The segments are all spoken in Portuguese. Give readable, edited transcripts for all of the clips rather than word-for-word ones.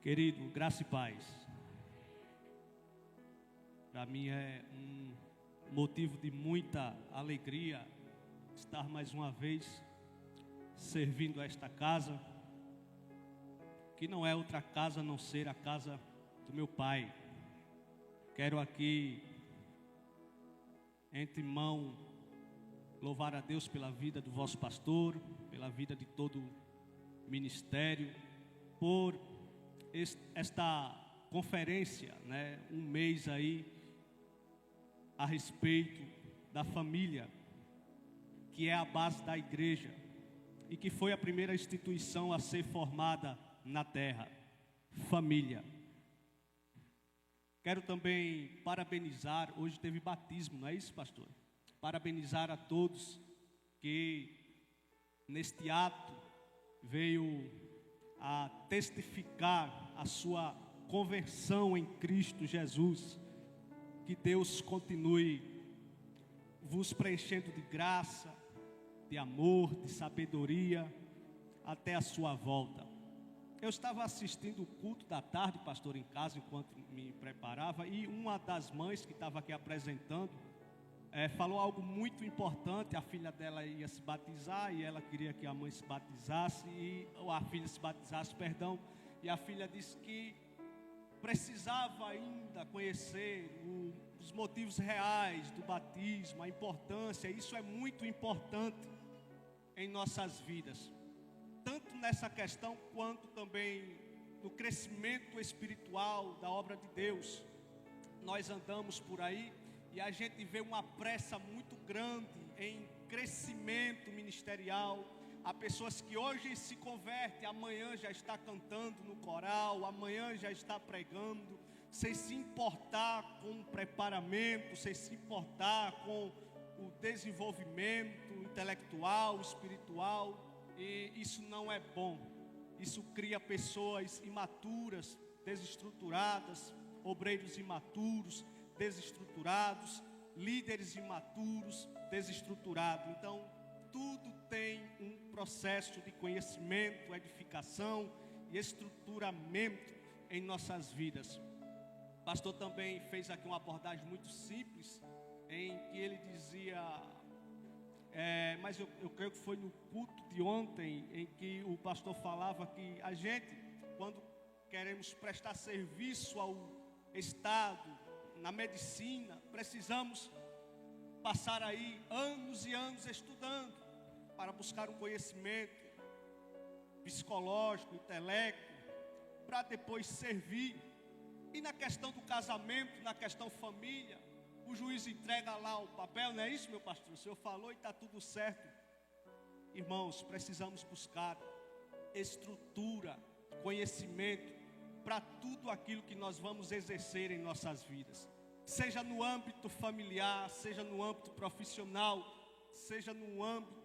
Querido, graça e paz. Para mim é um motivo de muita alegria estar mais uma vez servindo a esta casa, que não é outra casa a não ser a casa do meu pai. Quero aqui, entre mão, louvar a Deus pela vida do vosso pastor, pela vida de todo o ministério, por esta conferência, um mês aí, a respeito da família, que é a base da igreja, e que foi a primeira instituição a ser formada na terra, família. Quero também parabenizar, hoje teve batismo, não é isso, pastor? Parabenizar a todos que neste ato veio a testificar a sua conversão em Cristo Jesus. Que Deus continue vos preenchendo de graça, de amor, de sabedoria, até a sua volta. Eu estava assistindo o culto da tarde, pastor, em casa, enquanto me preparava, e uma das mães que estava aqui apresentando, falou algo muito importante. A filha dela ia se batizar, e ela queria que a mãe se batizasse, ou a filha se batizasse, perdão, e a filha disse que precisava ainda conhecer os motivos reais do batismo, a importância. Isso é muito importante em nossas vidas, tanto nessa questão quanto também no crescimento espiritual da obra de Deus. Nós andamos por aí e a gente vê uma pressa muito grande em crescimento ministerial. Há pessoas que hoje se convertem, amanhã já está cantando no coral, amanhã já está pregando, sem se importar com o preparamento, sem se importar com o desenvolvimento intelectual, espiritual. E isso não é bom. Isso cria pessoas imaturas, desestruturadas, obreiros imaturos, desestruturados, líderes imaturos, desestruturados. Então, tudo tem um processo de conhecimento, edificação e estruturamento em nossas vidas. O pastor também fez aqui uma abordagem muito simples, em que ele dizia, mas eu creio que foi no culto de ontem, em que o pastor falava que a gente, quando queremos prestar serviço ao Estado, na medicina, precisamos passar aí anos e anos estudando para buscar um conhecimento psicológico, intelecto, para depois servir. E na questão do casamento, na questão família, o juiz entrega lá o papel, não é isso, meu pastor? O senhor falou e está tudo certo. Irmãos, precisamos buscar estrutura, conhecimento para tudo aquilo que nós vamos exercer em nossas vidas. Seja no âmbito familiar, seja no âmbito profissional, seja no âmbito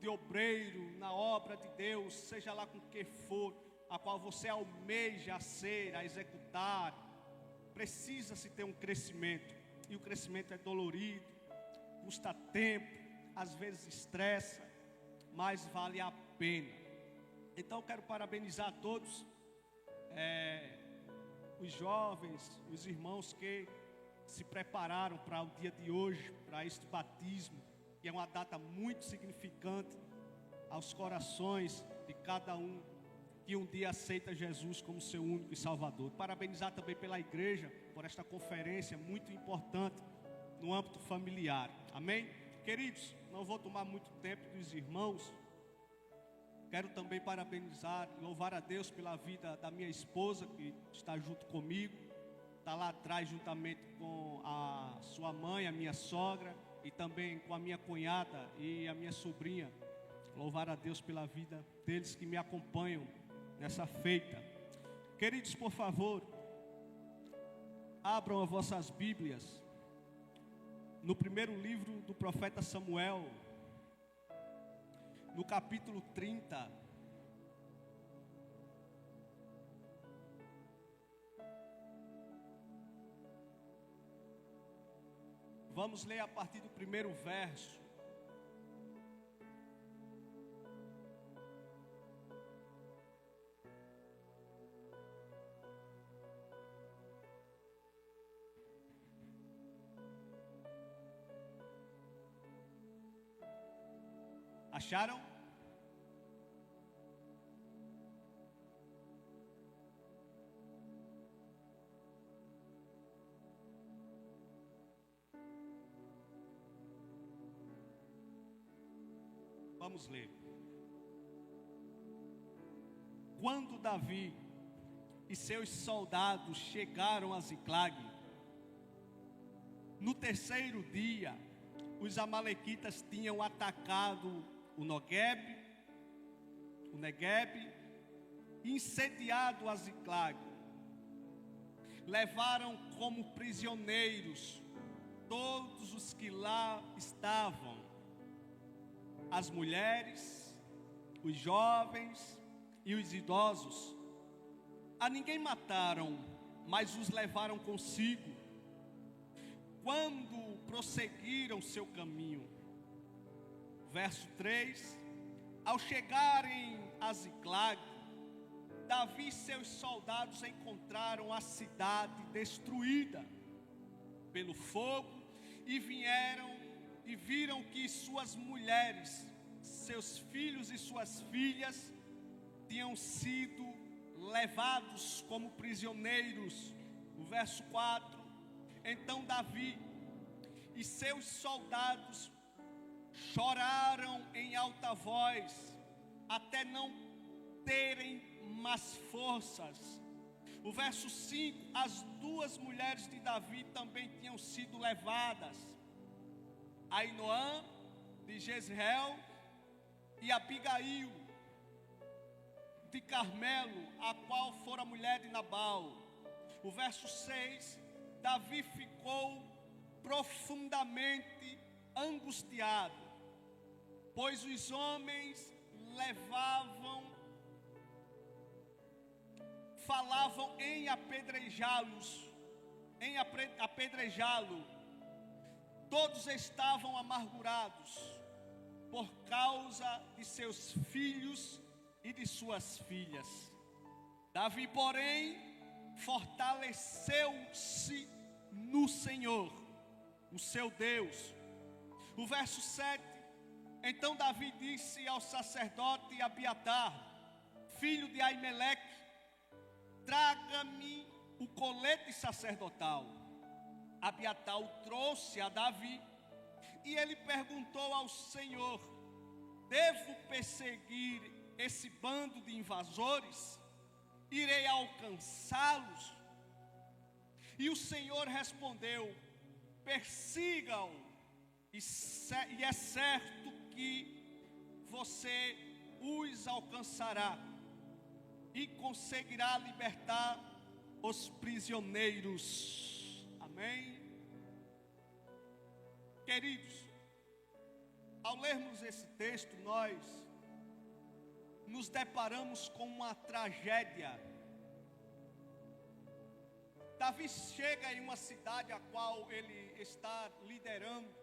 de obreiro, na obra de Deus, seja lá com o que for, a qual você almeja ser, a executar, precisa-se ter um crescimento. E o crescimento é dolorido, custa tempo, às vezes estressa, mas vale a pena. Então eu quero parabenizar a todos, os jovens, os irmãos que se prepararam para o dia de hoje, para este batismo, que é uma data muito significante aos corações de cada um que um dia aceita Jesus como seu único e salvador. Parabenizar também pela igreja por esta conferência muito importante no âmbito familiar. Amém? Queridos, não vou tomar muito tempo dos irmãos. Quero também parabenizar e louvar a Deus pela vida da minha esposa, que está junto comigo. Está lá atrás juntamente com a sua mãe, a minha sogra, e também com a minha cunhada e a minha sobrinha. Louvar a Deus pela vida deles que me acompanham nessa feita. Queridos, por favor, abram as vossas Bíblias no primeiro livro do profeta Samuel, no capítulo 30. Vamos ler a partir do primeiro verso. Acharam? Vamos ler. Quando Davi e seus soldados chegaram a Ziclag, no terceiro dia, os amalequitas tinham atacado o Neguebe, incendiado a Ziclag. Levaram como prisioneiros todos os que lá estavam, as mulheres, os jovens e os idosos. A ninguém mataram, mas os levaram consigo. Quando prosseguiram seu caminho, verso 3, ao chegarem a Ziclag, Davi e seus soldados encontraram a cidade destruída pelo fogo e viram que suas mulheres, seus filhos e suas filhas tinham sido levados como prisioneiros. No verso 4, então Davi e seus soldados choraram em alta voz, até não terem mais forças. O verso 5, as duas mulheres de Davi também tinham sido levadas, Ainoã de Jezreel e Abigail de Carmelo, a qual fora mulher de Nabal. O verso 6, Davi ficou profundamente angustiado, pois os homens falavam em apedrejá-lo. Todos estavam amargurados por causa de seus filhos e de suas filhas. Davi, porém, fortaleceu-se no Senhor, o seu Deus. O verso 7, então Davi disse ao sacerdote Abiatar, filho de Aimeleque: traga-me o colete sacerdotal. Abiatar o trouxe a Davi, e ele perguntou ao Senhor: devo perseguir esse bando de invasores? Irei alcançá-los? E o Senhor respondeu: persiga-o, e é certo que você os alcançará e conseguirá libertar os prisioneiros. Amém? Queridos, ao lermos esse texto, nós nos deparamos com uma tragédia. Davi chega em uma cidade a qual ele está liderando,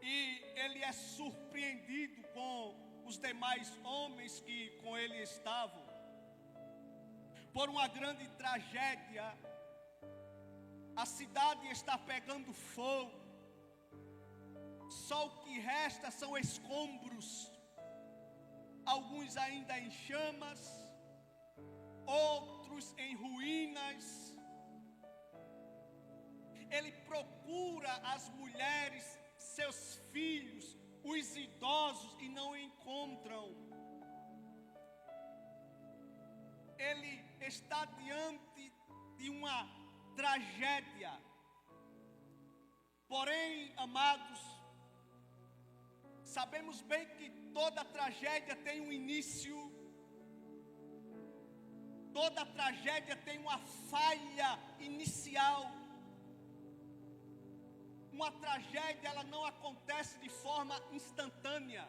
e ele é surpreendido com os demais homens que com ele estavam, por uma grande tragédia. A cidade está pegando fogo, só o que resta são escombros, alguns ainda em chamas, outros em ruínas. Ele procura as mulheres, seus filhos, os idosos, e não encontram. Ele está diante de uma tragédia. Porém, amados, sabemos bem que toda tragédia tem um início, toda tragédia tem uma falha inicial. Uma tragédia, ela não acontece de forma instantânea.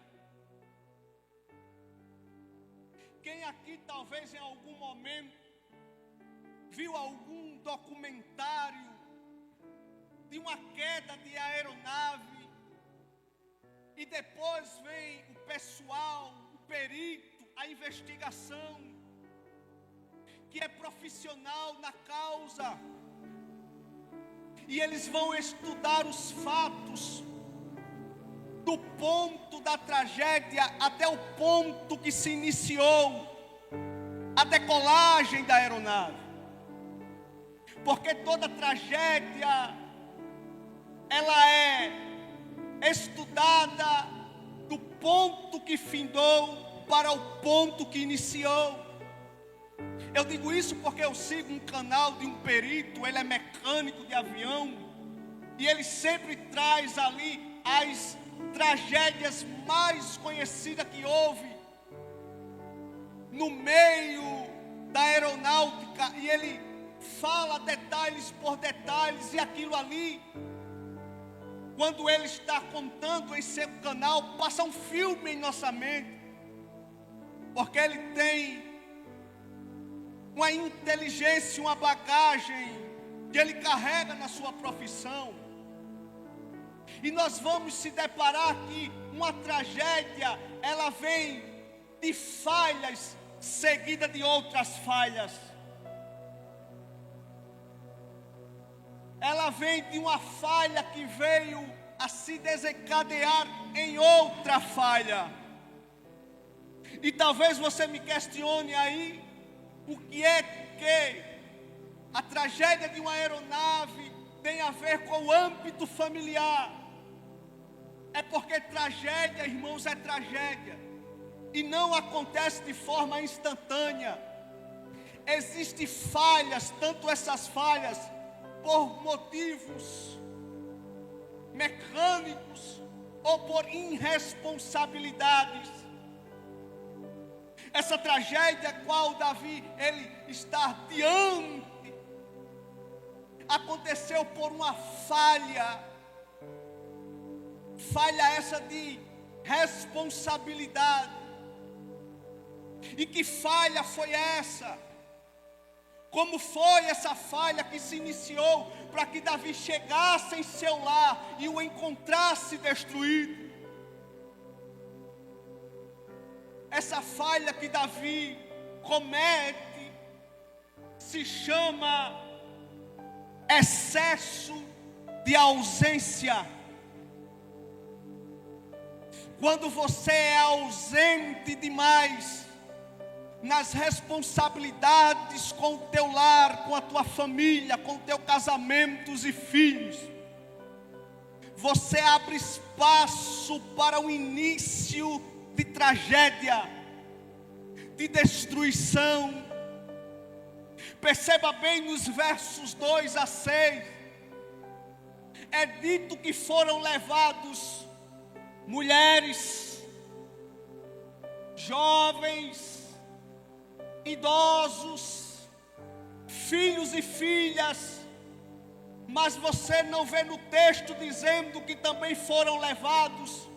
Quem aqui talvez em algum momento viu algum documentário de uma queda de aeronave, e depois vem o pessoal, o perito, a investigação, que é profissional na causa, e eles vão estudar os fatos do ponto da tragédia até o ponto que se iniciou a decolagem da aeronave. Porque toda tragédia, ela é estudada do ponto que findou para o ponto que iniciou. Eu digo isso porque eu sigo um canal de um perito, ele é mecânico de avião, e ele sempre traz ali as tragédias mais conhecidas que houve no meio da aeronáutica, e ele fala detalhes por detalhes, e aquilo ali, quando ele está contando em seu canal, passa um filme em nossa mente, porque ele tem uma inteligência, uma bagagem que ele carrega na sua profissão. E nós vamos se deparar que uma tragédia, ela vem de falhas seguida de outras falhas. Ela vem de uma falha que veio a se desencadear em outra falha. E talvez você me questione aí, o que é que a tragédia de uma aeronave tem a ver com o âmbito familiar? É porque tragédia, irmãos, é tragédia. E não acontece de forma instantânea. Existem falhas, tanto essas falhas por motivos mecânicos ou por irresponsabilidades. Essa tragédia qual Davi ele está diante aconteceu por uma falha essa de responsabilidade. E que falha foi essa? Como foi essa falha que se iniciou para que Davi chegasse em seu lar e o encontrasse destruído? Essa falha que Davi comete se chama excesso de ausência. Quando você é ausente demais nas responsabilidades com o teu lar, com a tua família, com o teu casamentos e filhos, você abre espaço para o início de tragédia, de destruição. Perceba bem nos versos 2 a 6, é dito que foram levados mulheres, jovens, idosos, filhos e filhas, mas você não vê no texto dizendo que também foram levados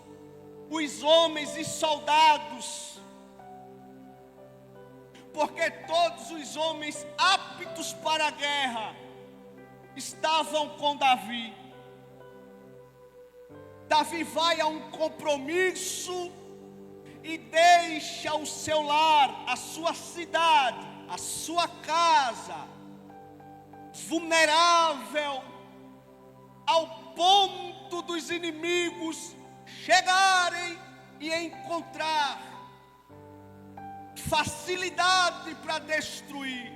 os homens e soldados, porque todos os homens aptos para a guerra estavam com Davi. Davi vai a um compromisso e deixa o seu lar, a sua cidade, a sua casa, vulnerável ao ponto dos inimigos chegarem e encontrar facilidade para destruir.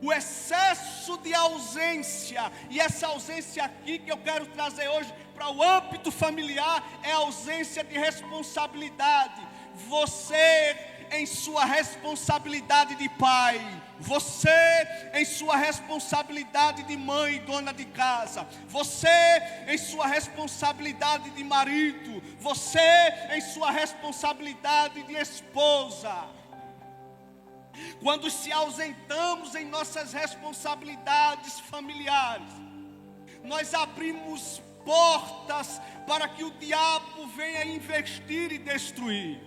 O excesso de ausência, e essa ausência aqui que eu quero trazer hoje para o âmbito familiar, é a ausência de responsabilidade. Você em sua responsabilidade de pai, você em sua responsabilidade de mãe, dona de casa, você em sua responsabilidade de marido, você em sua responsabilidade de esposa. Quando se ausentamos em nossas responsabilidades familiares, nós abrimos portas para que o diabo venha investir e destruir.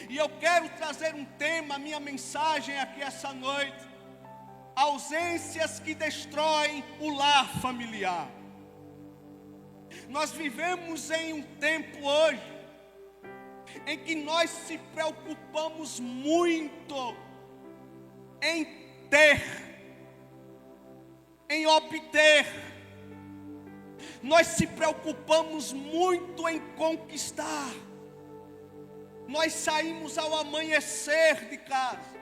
E eu quero trazer um tema, minha mensagem aqui essa noite: ausências que destroem o lar familiar. Nós vivemos em um tempo hoje em que nós se preocupamos muito em ter, em obter. Nós se preocupamos muito em conquistar. Nós saímos ao amanhecer de casa.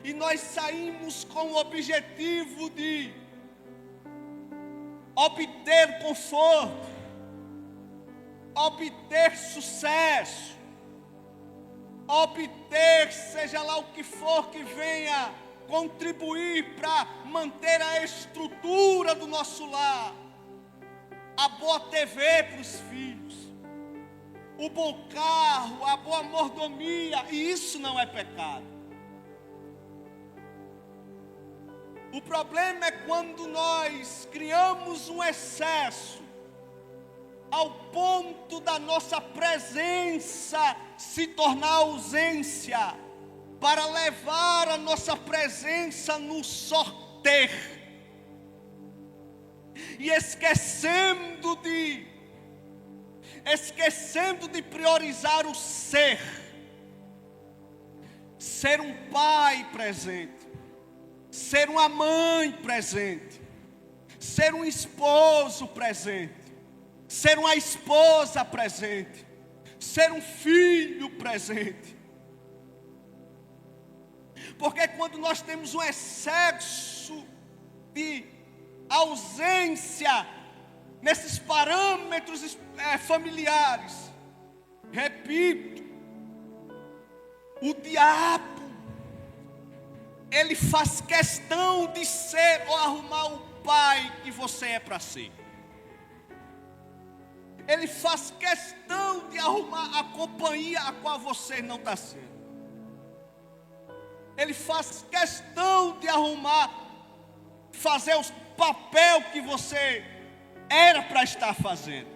E nós saímos com o objetivo de obter conforto, obter sucesso, obter seja lá o que for que venha contribuir para manter a estrutura do nosso lar, a boa TV para os filhos, o bom carro, a boa mordomia, e isso não é pecado. O problema é quando nós criamos um excesso ao ponto da nossa presença se tornar ausência, para levar a nossa presença no sorter, e esquecendo de priorizar o ser um pai presente, ser uma mãe presente, ser um esposo presente, ser uma esposa presente, ser um filho presente. Porque quando nós temos um excesso de ausência nesses parâmetros familiares, repito, o diabo, ele faz questão de ser ou arrumar o pai que você é para ser. Ele faz questão de arrumar a companhia a qual você não está sendo. Ele faz questão de arrumar, fazer o papel que você era para estar fazendo.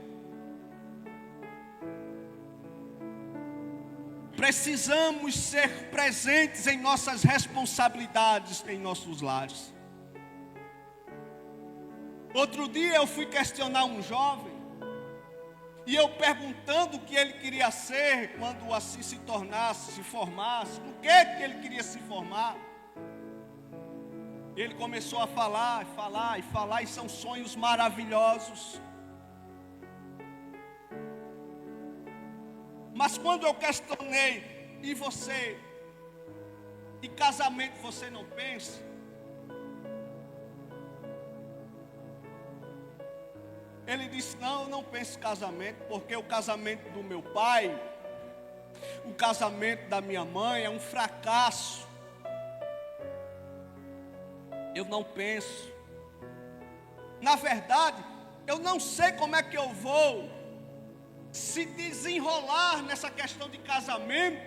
Precisamos ser presentes em nossas responsabilidades, em nossos lares. Outro dia eu fui questionar um jovem, e eu perguntando o que ele queria ser quando assim se tornasse, se formasse, no que ele queria se formar. Ele começou a falar, e são sonhos maravilhosos. Mas quando eu questionei, e você, e casamento você não pensa? Ele disse, não, eu não penso em casamento, porque o casamento do meu pai, o casamento da minha mãe é um fracasso. Eu não penso. Na verdade, eu não sei como é que eu vou se desenrolar nessa questão de casamento,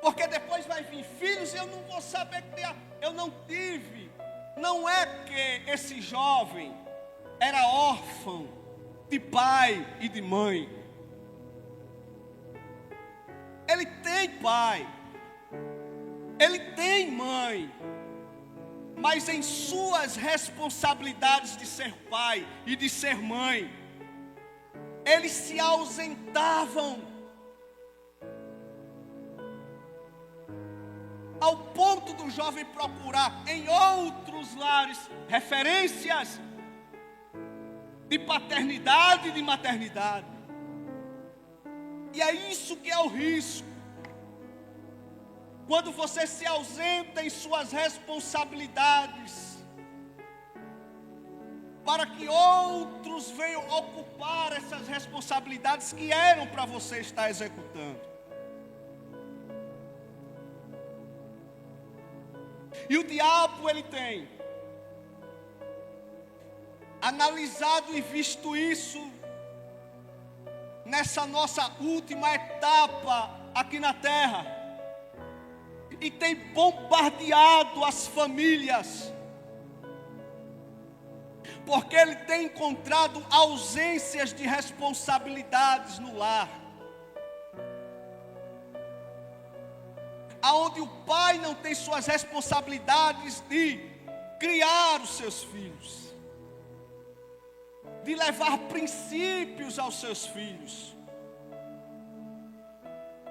porque depois vai vir filhos e eu não vou saber que eu não tive. Não é que esse jovem era órfão de pai e de mãe. Ele tem pai, ele tem mãe, mas em suas responsabilidades de ser pai e de ser mãe, eles se ausentavam, ao ponto do jovem procurar em outros lares referências de paternidade e de maternidade. E é isso que é o risco. Quando você se ausenta em suas responsabilidades, para que outros venham ocupar essas responsabilidades que eram para você estar executando. E o diabo, ele tem analisado e visto isso nessa nossa última etapa aqui na terra, e tem bombardeado as famílias, porque ele tem encontrado ausências de responsabilidades no lar, aonde o pai não tem suas responsabilidades de criar os seus filhos, de levar princípios aos seus filhos,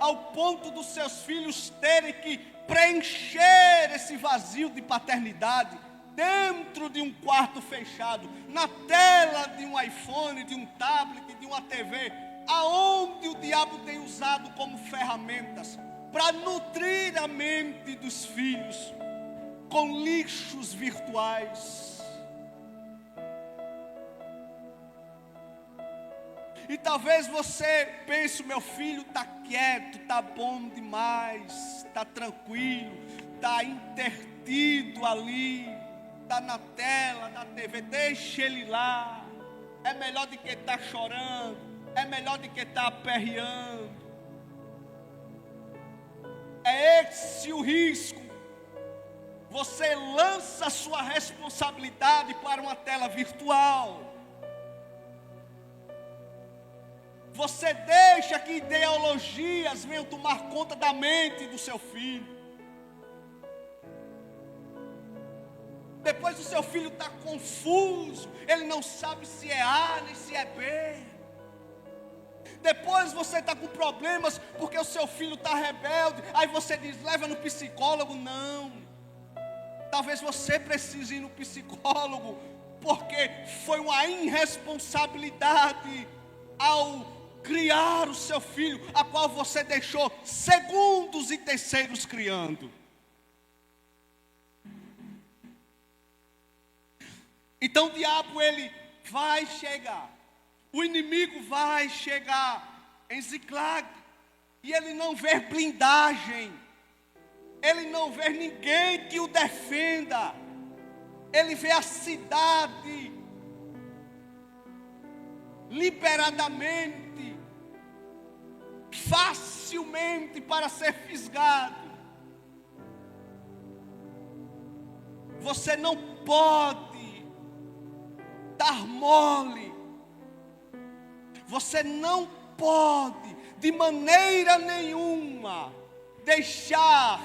ao ponto dos seus filhos terem que preencher esse vazio de paternidade dentro de um quarto fechado, na tela de um iPhone, de um tablet, de uma TV, aonde o diabo tem usado como ferramentas para nutrir a mente dos filhos com lixos virtuais. E talvez você pense, meu filho está quieto, está bom demais, está tranquilo, está intertido ali, está na tela, na TV, deixa ele lá. É melhor do que estar chorando, é melhor do que estar aperreando. É esse o risco. Você lança a sua responsabilidade para uma tela virtual. Você deixa que ideologias venham tomar conta da mente do seu filho. Depois o seu filho está confuso, ele não sabe se é A nem se é B. Depois você está com problemas porque o seu filho está rebelde. Aí você diz, leva no psicólogo. Não. Talvez você precise ir no psicólogo, porque foi uma irresponsabilidade ao criar o seu filho, a qual você deixou segundos e terceiros criando. Então o diabo, ele vai chegar, o inimigo vai chegar em Ziclag, e ele não vê blindagem, ele não vê ninguém que o defenda, ele vê a cidade liberadamente, facilmente para ser fisgado. Você não pode dar mole, você não pode de maneira nenhuma deixar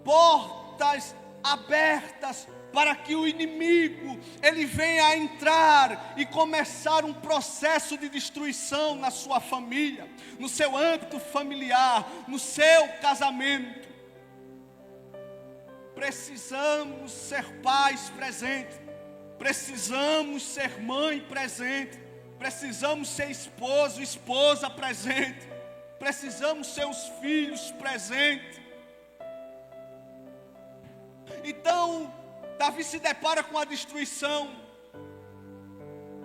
portas abertas para que o inimigo ele venha a entrar e começar um processo de destruição na sua família, no seu âmbito familiar, no seu casamento. Precisamos ser pais presentes, precisamos ser mãe presente, precisamos ser esposo, esposa presente, precisamos ser os filhos presentes. Então Davi se depara com a destruição,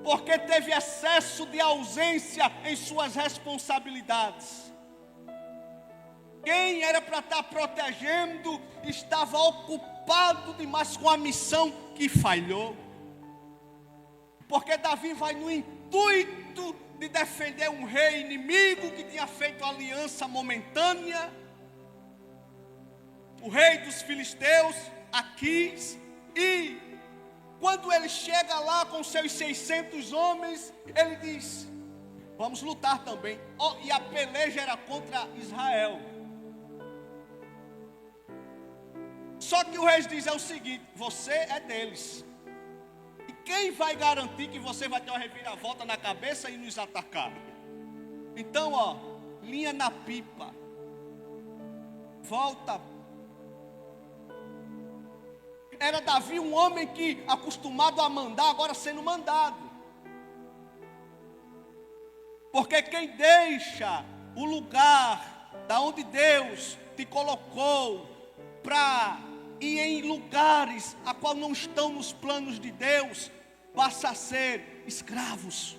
porque teve excesso de ausência em suas responsabilidades. Quem era para estar protegendo, estava ocupado demais com a missão que falhou. Porque Davi vai no intuito de defender um rei inimigo que tinha feito aliança momentânea, o rei dos filisteus, Aquis. E quando ele chega lá com seus 600 homens, ele diz, vamos lutar também. E a peleja era contra Israel. Só que o rei diz, é o seguinte, você é deles. E quem vai garantir que você vai ter uma reviravolta na cabeça e nos atacar? Então, linha na pipa. Volta. Era Davi um homem que, acostumado a mandar, agora sendo mandado. Porque quem deixa o lugar da onde Deus te colocou para ir em lugares a qual não estão nos planos de Deus, passa a ser escravos.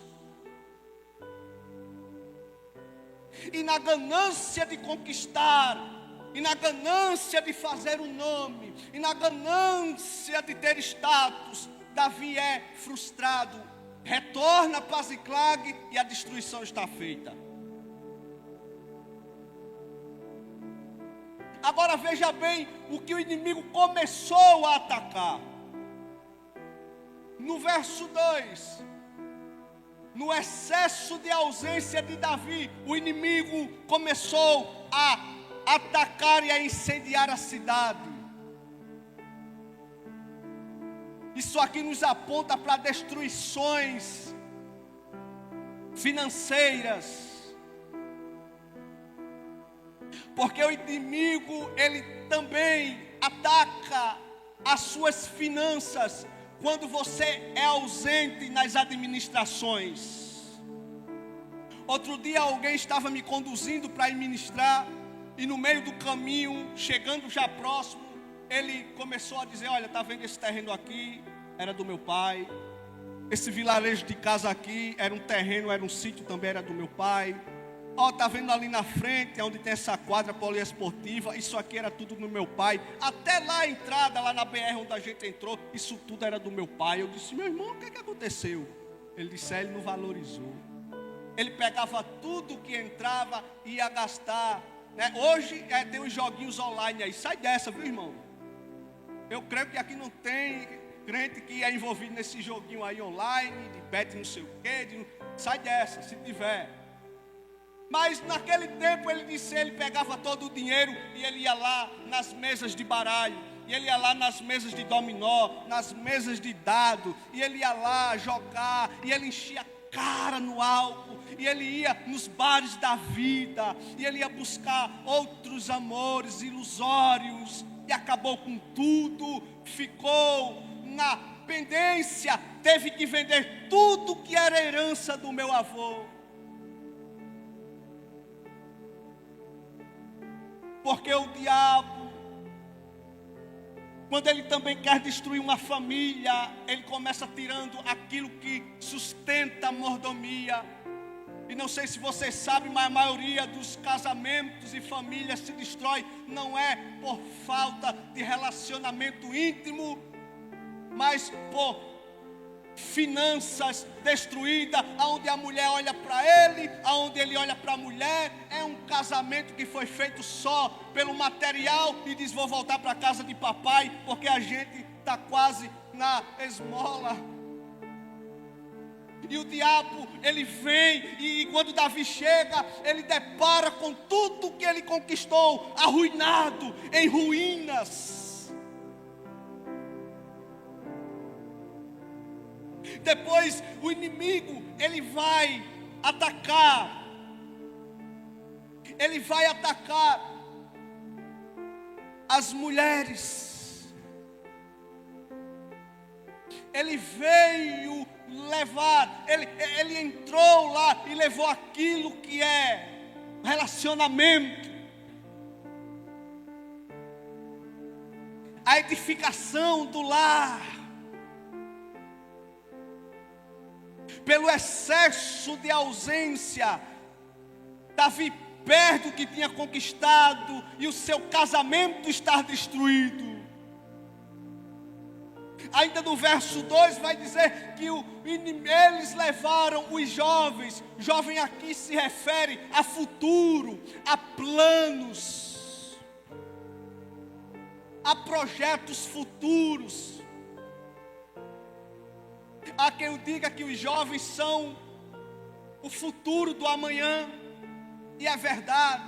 E na ganância de conquistar, e na ganância de fazer um nome, e na ganância de ter status, Davi é frustrado, retorna para Ziclag e a destruição está feita. Agora veja bem o que o inimigo começou a atacar. No verso 2, no excesso de ausência de Davi, o inimigo começou a atacar e a incendiar a cidade. Isso aqui nos aponta para destruições financeiras, Porque o inimigo, ele também ataca as suas finanças quando você é ausente nas administrações. Outro dia alguém estava me conduzindo para ir ministrar, e no meio do caminho, chegando já próximo, ele começou a dizer: olha, está vendo esse terreno aqui? Era do meu pai. Esse vilarejo de casa aqui era um terreno, era um sítio também, era do meu pai. Ó, está vendo ali na frente, onde tem essa quadra poliesportiva, isso aqui era tudo do meu pai. Até lá a entrada, lá na BR onde a gente entrou, isso tudo era do meu pai. Eu disse: meu irmão, o que aconteceu? Ele disse: ele não valorizou. Ele pegava tudo que entrava e ia gastar, né? Hoje tem uns joguinhos online aí, sai dessa, viu, irmão? Eu creio que aqui não tem crente que é envolvido nesse joguinho aí online, de bet não sei o quê, sai dessa, se tiver. Mas naquele tempo ele disse, ele pegava todo o dinheiro e ele ia lá nas mesas de baralho, e ele ia lá nas mesas de dominó, nas mesas de dado, e ele ia lá jogar, e ele enchia a cara no álcool, e ele ia nos bares da vida, e ele ia buscar outros amores ilusórios, e acabou com tudo, ficou na pendência, teve que vender tudo que era herança do meu avô. Porque o diabo, quando ele também quer destruir uma família, ele começa tirando aquilo que sustenta a mordomia. E não sei se você sabe, mas a maioria dos casamentos e famílias se destrói, não é por falta de relacionamento íntimo, mas por finanças destruídas, aonde a mulher olha para ele, aonde ele olha para a mulher. É um casamento que foi feito só pelo material e diz: vou voltar para a casa de papai, porque a gente está quase na esmola. E o diabo, ele vem, e quando Davi chega, ele depara com tudo que ele conquistou, arruinado, em ruínas. Depois o inimigo, ele vai atacar as mulheres. Ele veio levar, ele entrou lá e levou aquilo que é relacionamento, a edificação do lar. Pelo excesso de ausência, Davi perde o que tinha conquistado e o seu casamento está destruído. Ainda no verso 2 vai dizer que eles levaram os jovens. Jovem aqui se refere a futuro, a planos, a projetos futuros. Há quem diga que os jovens são o futuro do amanhã, e é verdade.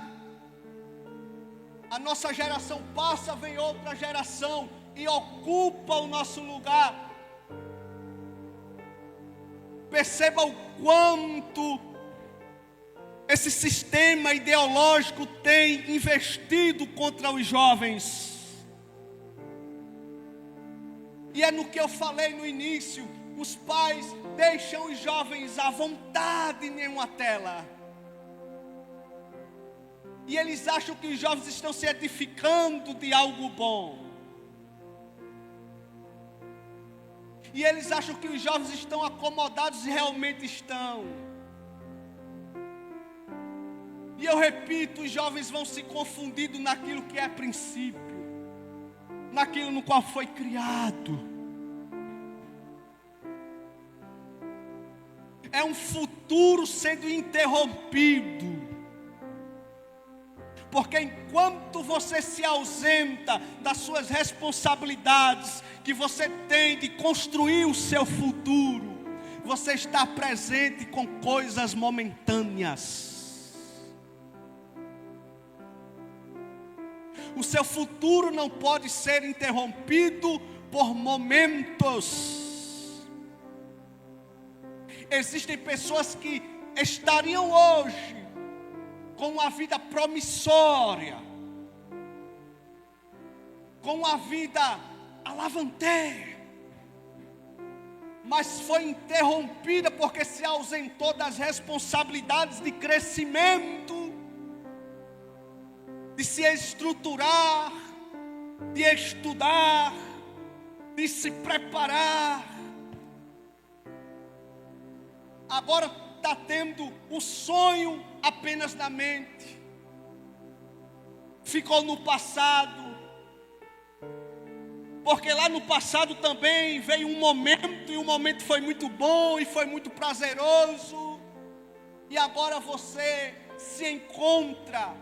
A nossa geração passa, vem outra geração e ocupa o nosso lugar. Perceba o quanto esse sistema ideológico tem investido contra os jovens. E é no que eu falei no início: os pais deixam os jovens à vontade em uma tela. E eles acham que os jovens estão se edificando de algo bom. E eles acham que os jovens estão acomodados, e realmente estão. E eu repito, os jovens vão se confundindo naquilo que é princípio, naquilo no qual foi criado. É um futuro sendo interrompido. Porque enquanto você se ausenta das suas responsabilidades que você tem de construir o seu futuro, você está presente com coisas momentâneas. O seu futuro não pode ser interrompido por momentos. Existem pessoas que estariam hoje com uma vida promissória, com uma vida alavanteira, mas foi interrompida porque se ausentou das responsabilidades de crescimento, de se estruturar, de estudar, de se preparar. Agora está tendo o sonho apenas na mente, ficou no passado, porque lá no passado também veio um momento, e o momento foi muito bom, e foi muito prazeroso, e agora você se encontra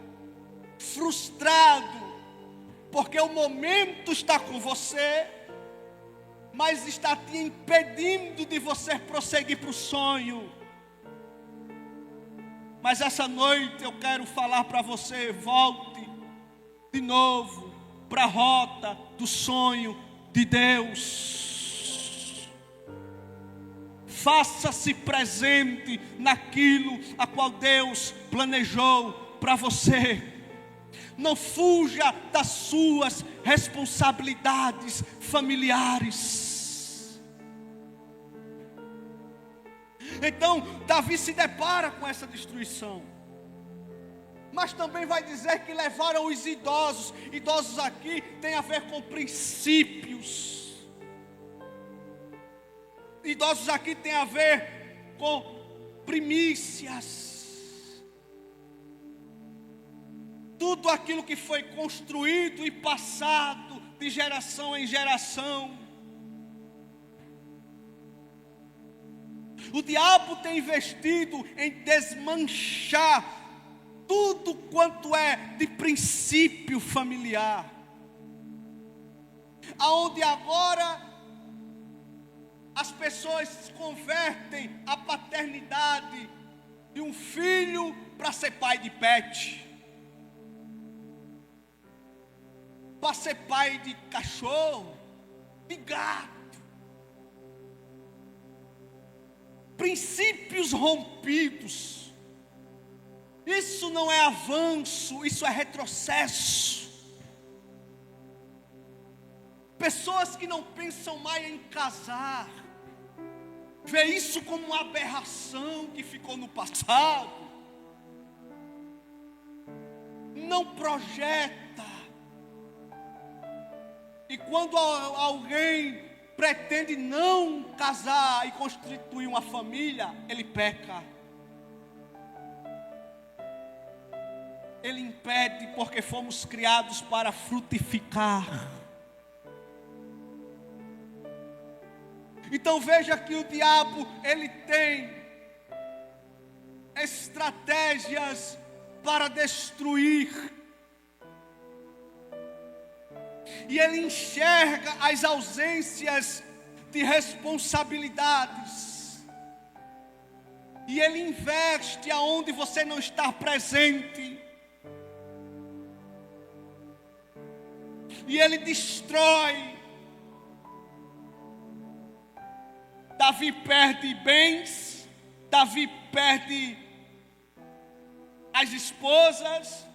frustrado, porque o momento está com você, mas está te impedindo de você prosseguir para o sonho. Mas essa noite eu quero falar para você: volte de novo para a rota do sonho de Deus. Faça-se presente naquilo a qual Deus planejou para você. Não fuja das suas responsabilidades familiares. Então, Davi se depara com essa destruição. Mas também vai dizer que levaram os idosos. Idosos aqui tem a ver com princípios. Idosos aqui tem a ver com primícias. Tudo aquilo que foi construído e passado de geração em geração. O diabo tem investido em desmanchar tudo quanto é de princípio familiar, aonde agora as pessoas convertem a paternidade de um filho para ser pai de pet, para ser pai de cachorro, de gato. Princípios rompidos. Isso não é avanço, isso é retrocesso. Pessoas que não pensam mais em casar, vê isso como uma aberração que ficou no passado. Não projeta. E quando alguém pretende não casar e constituir uma família, ele peca. Ele impede, porque fomos criados para frutificar. Então veja que o diabo, ele tem estratégias para destruir. E ele enxerga as ausências de responsabilidades. E ele investe aonde você não está presente. E ele destrói. Davi perde bens, Davi perde as esposas,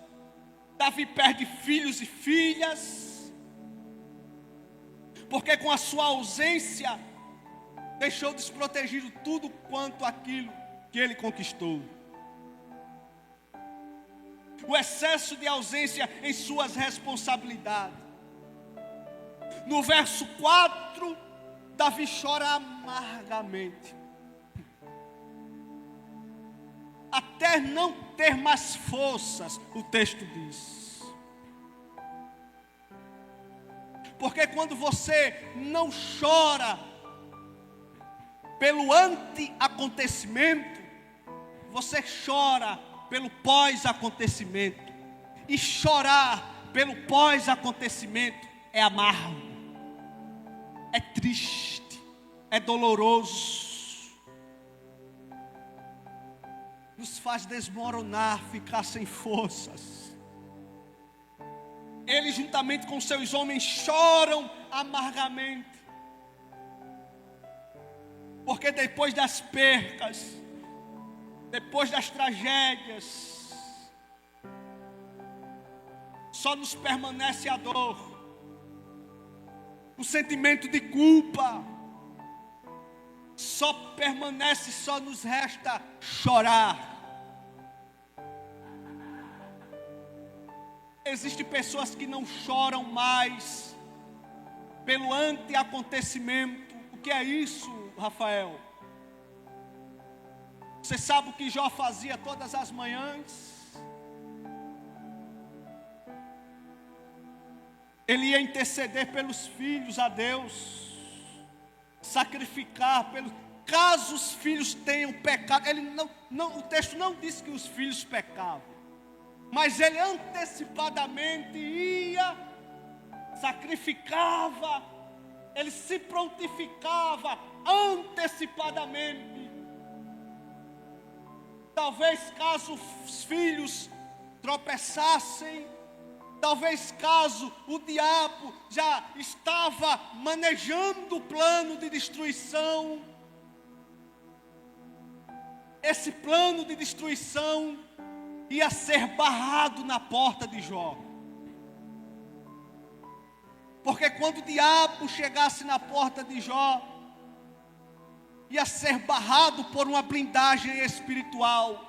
Davi perde filhos e filhas, porque com a sua ausência deixou desprotegido tudo quanto aquilo que ele conquistou. O excesso de ausência em suas responsabilidades. No verso 4, Davi chora amargamente, até não ter mais forças, o texto diz. Porque quando você não chora pelo anti-acontecimento, você chora pelo pós-acontecimento. E chorar pelo pós-acontecimento é amargo, é triste, é doloroso, nos faz desmoronar, ficar sem forças. Ele, juntamente com seus homens, choram amargamente, porque depois das percas, depois das tragédias, só nos permanece a dor, o sentimento de culpa, só permanece, só nos resta chorar. Existem pessoas que não choram mais pelo anteacontecimento. O que é isso, Rafael? Você sabe o que Jó fazia todas as manhãs? Ele ia interceder pelos filhos a Deus, sacrificar pelos, caso os filhos tenham pecado. Ele o texto não diz que os filhos pecavam, mas ele antecipadamente ia, sacrificava, ele se prontificava antecipadamente. Talvez caso os filhos tropeçassem, talvez caso o diabo já estava manejando o plano de destruição, esse plano de destruição ia ser barrado na porta de Jó. Porque quando o diabo chegasse na porta de Jó, ia ser barrado por uma blindagem espiritual.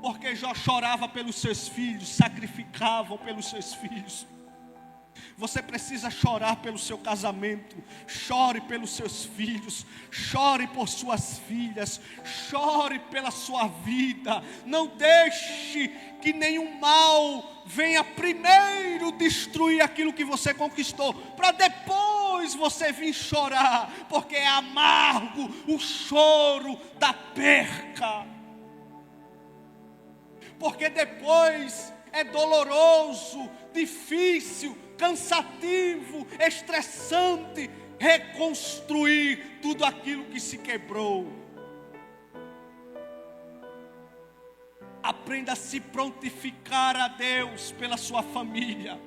Porque Jó chorava pelos seus filhos, sacrificava pelos seus filhos. Você precisa chorar pelo seu casamento, chore pelos seus filhos, chore por suas filhas, chore pela sua vida. Não deixe que nenhum mal venha primeiro destruir aquilo que você conquistou, para depois você vir chorar, porque é amargo o choro da perca. Porque depois é doloroso, difícil, cansativo, estressante reconstruir tudo aquilo que se quebrou. Aprenda a se prontificar a Deus pela sua família.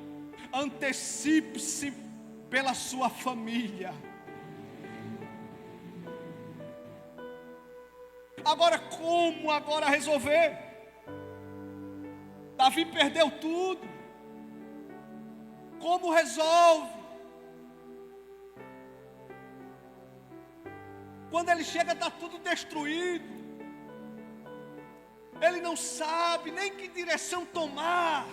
Antecipe-se pela sua família. Agora, como agora resolver? Davi perdeu tudo. Como resolve? Quando ele chega, está tudo destruído. Ele não sabe nem que direção tomar.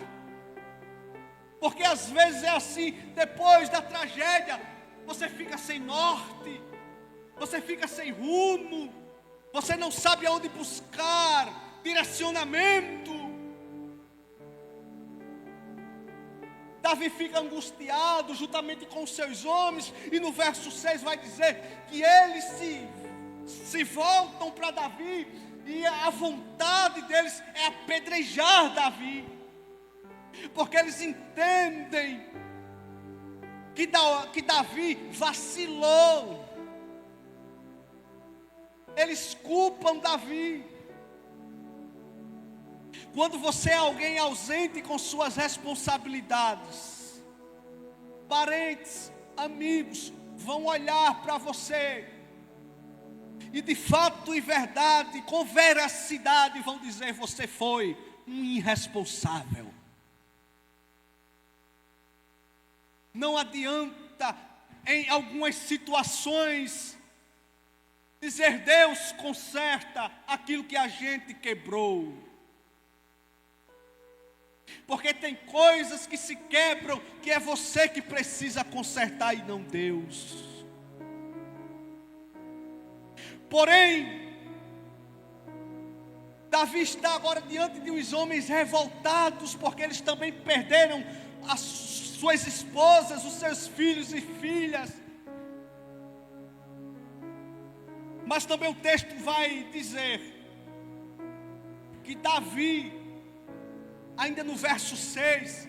Porque às vezes é assim, depois da tragédia, você fica sem norte, você fica sem rumo, você não sabe aonde buscar direcionamento. Davi fica angustiado juntamente com os seus homens, e no verso 6 vai dizer que eles se voltam para Davi, e a vontade deles é apedrejar Davi, porque eles entendem que Davi vacilou, eles culpam Davi. Quando você é alguém ausente com suas responsabilidades, parentes, amigos vão olhar para você e de fato e verdade, com veracidade, vão dizer: você foi um irresponsável. Não adianta em algumas situações dizer: Deus conserta aquilo que a gente quebrou. Porque tem coisas que se quebram, que é você que precisa consertar e não Deus. Porém, Davi está agora diante de uns homens revoltados, porque eles também perderam as suas esposas, os seus filhos e filhas. Mas também o texto vai dizer que Davi, ainda no verso 6,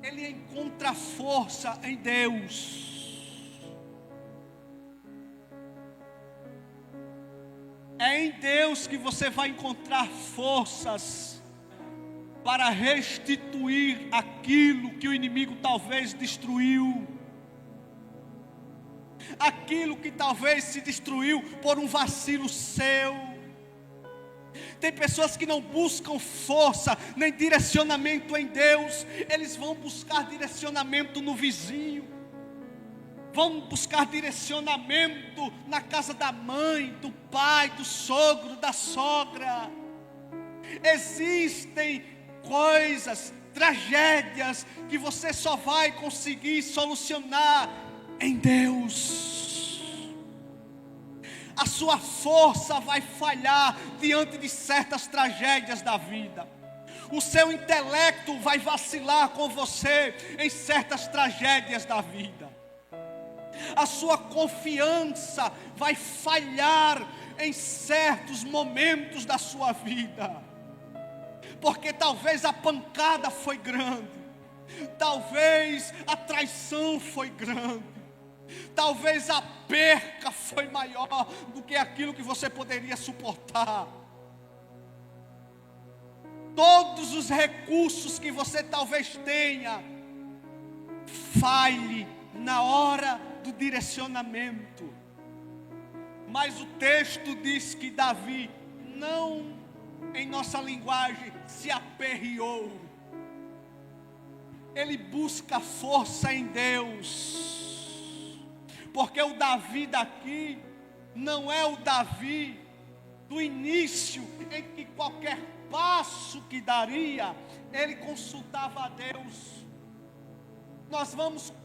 ele encontra força em Deus. É em Deus que você vai encontrar forças para restituir aquilo que o inimigo talvez destruiu. Aquilo que talvez se destruiu por um vacilo seu. Tem pessoas que não buscam força, nem direcionamento em Deus. Eles vão buscar direcionamento no vizinho. Vão buscar direcionamento na casa da mãe, do pai, do sogro, da sogra. Existem coisas, tragédias, que você só vai conseguir solucionar em Deus. A sua força vai falhar diante de certas tragédias da vida. O seu intelecto vai vacilar com você em certas tragédias da vida. A sua confiança vai falhar em certos momentos da sua vida. Porque talvez a pancada foi grande. Talvez a traição foi grande. Talvez a perca foi maior do que aquilo que você poderia suportar. Todos os recursos que você talvez tenha, falhe na hora do direcionamento. Mas o texto diz que Davi não, em nossa linguagem, se aperreou. Ele busca força em Deus. Porque o Davi daqui não é o Davi do início, em que qualquer passo que daria, ele consultava a Deus.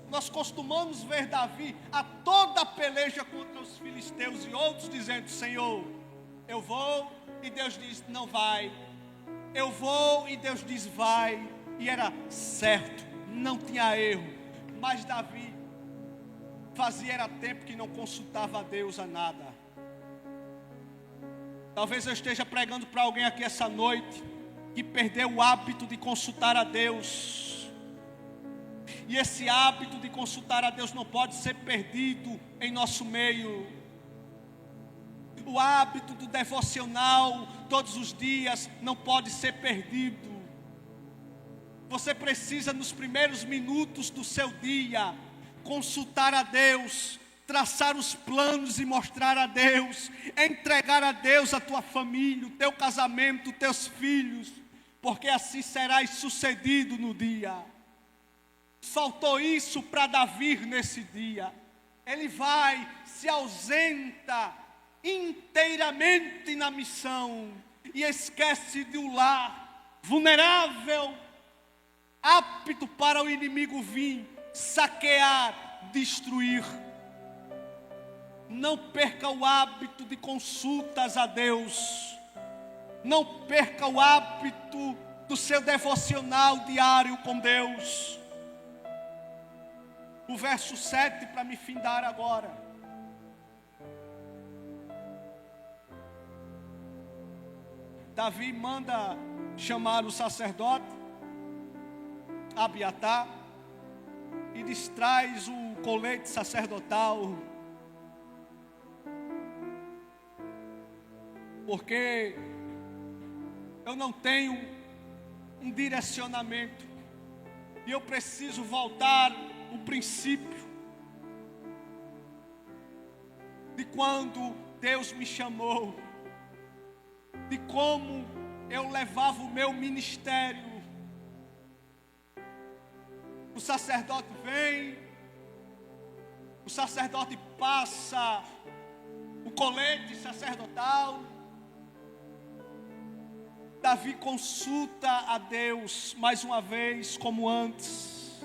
Nós costumamos ver Davi a toda a peleja contra os filisteus e outros dizendo: Senhor, eu vou, e Deus diz: não vai. Eu vou, e Deus diz: vai. E era certo, não tinha erro. Mas Davi era tempo que não consultava a Deus a nada. Talvez eu esteja pregando para alguém aqui essa noite que perdeu o hábito de consultar a Deus. E esse hábito de consultar a Deus não pode ser perdido em nosso meio. O hábito do devocional todos os dias não pode ser perdido. Você precisa, nos primeiros minutos do seu dia, consultar a Deus, traçar os planos e mostrar a Deus, entregar a Deus a tua família, o teu casamento, os teus filhos, porque assim serás sucedido no dia. Faltou isso para Davi nesse dia. Ele vai, se ausenta inteiramente na missão e esquece de um lar vulnerável, apto para o inimigo vir saquear, destruir. Não perca o hábito de consultas a Deus. Não perca o hábito do seu devocional diário com Deus. O verso 7, para me findar agora. Davi manda chamar o sacerdote Abiatar e lhes traz o colete sacerdotal, porque eu não tenho um direcionamento e eu preciso voltar o princípio de quando Deus me chamou, de como eu levava o meu ministério. O sacerdote vem, o sacerdote passa o colete sacerdotal. Davi consulta a Deus mais uma vez, como antes.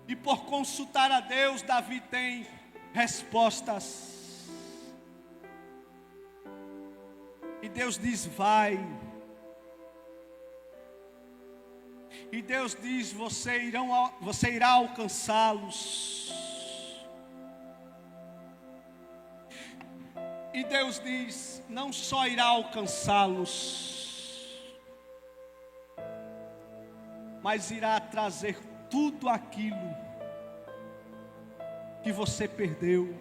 E por consultar a Deus, Davi tem respostas. E Deus diz: vai. E Deus diz: você irá alcançá-los. E Deus diz: não só irá alcançá-los, mas irá trazer tudo aquilo que você perdeu.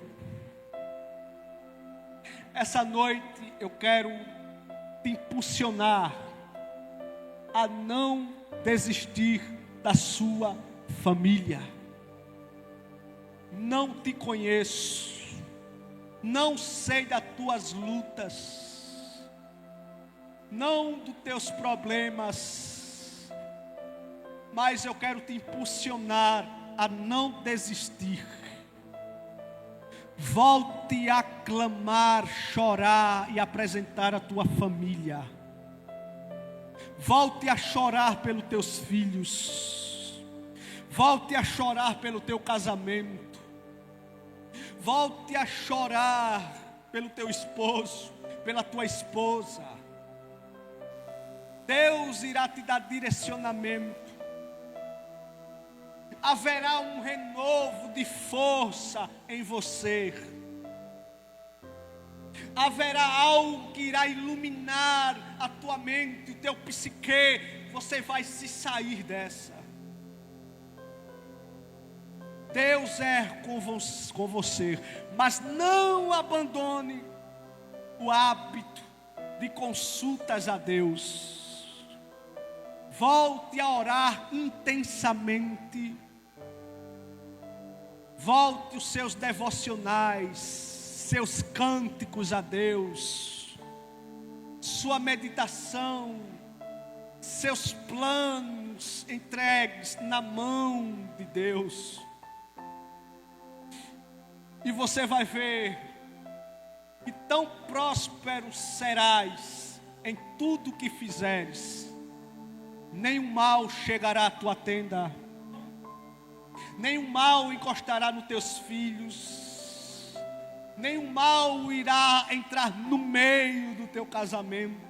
Essa noite eu quero te impulsionar a não desistir da sua família. Não te conheço, não sei das tuas lutas, não dos teus problemas, mas eu quero te impulsionar a não desistir. Volte a clamar, chorar e apresentar a tua família. Volte a chorar pelos teus filhos. Volte a chorar pelo teu casamento. Volte a chorar pelo teu esposo, pela tua esposa. Deus irá te dar direcionamento. Haverá um renovo de força em você. Haverá algo que irá iluminar a tua mente, o teu psique. Você vai se sair dessa. Deus é com você, mas não abandone o hábito de consultas a Deus. Volte a orar intensamente. Volte os seus devocionais, seus cânticos a Deus, sua meditação, seus planos entregues na mão de Deus. E você vai ver que tão próspero serás em tudo que fizeres. Nenhum mal chegará à tua tenda, nenhum mal encostará nos teus filhos, nenhum mal irá entrar no meio do teu casamento.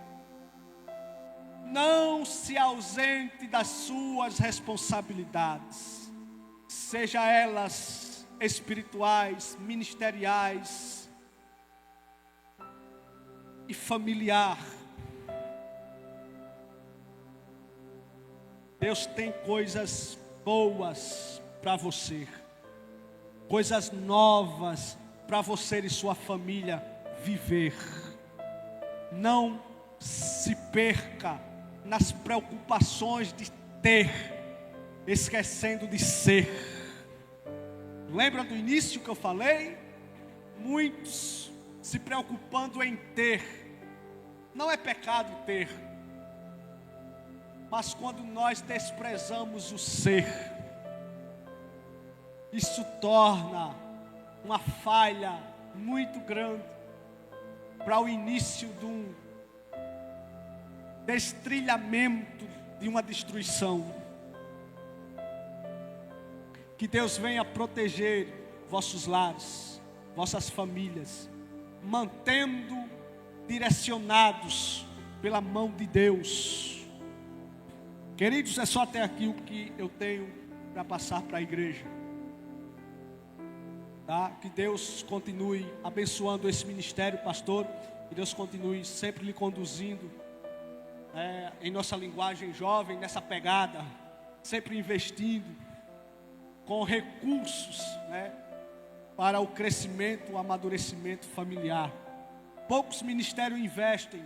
Não se ausente das suas responsabilidades, seja elas espirituais, ministeriais e familiar. Deus tem coisas boas para você, coisas novas para você e sua família viver. Não se perca nas preocupações de ter, esquecendo de ser. Lembra do início que eu falei? Muitos se preocupando em ter. Não é pecado ter, mas quando nós desprezamos o ser, isso torna uma falha muito grande para o início de um destrilhamento, de uma destruição. Que Deus venha proteger vossos lares, vossas famílias, mantendo direcionados pela mão de Deus. Queridos, é só até aqui o que eu tenho para passar para a igreja. Tá? Que Deus continue abençoando esse ministério, pastor. Que Deus continue sempre lhe conduzindo em nossa linguagem jovem, nessa pegada, sempre investindo com recursos, para o crescimento, o amadurecimento familiar. Poucos ministérios investem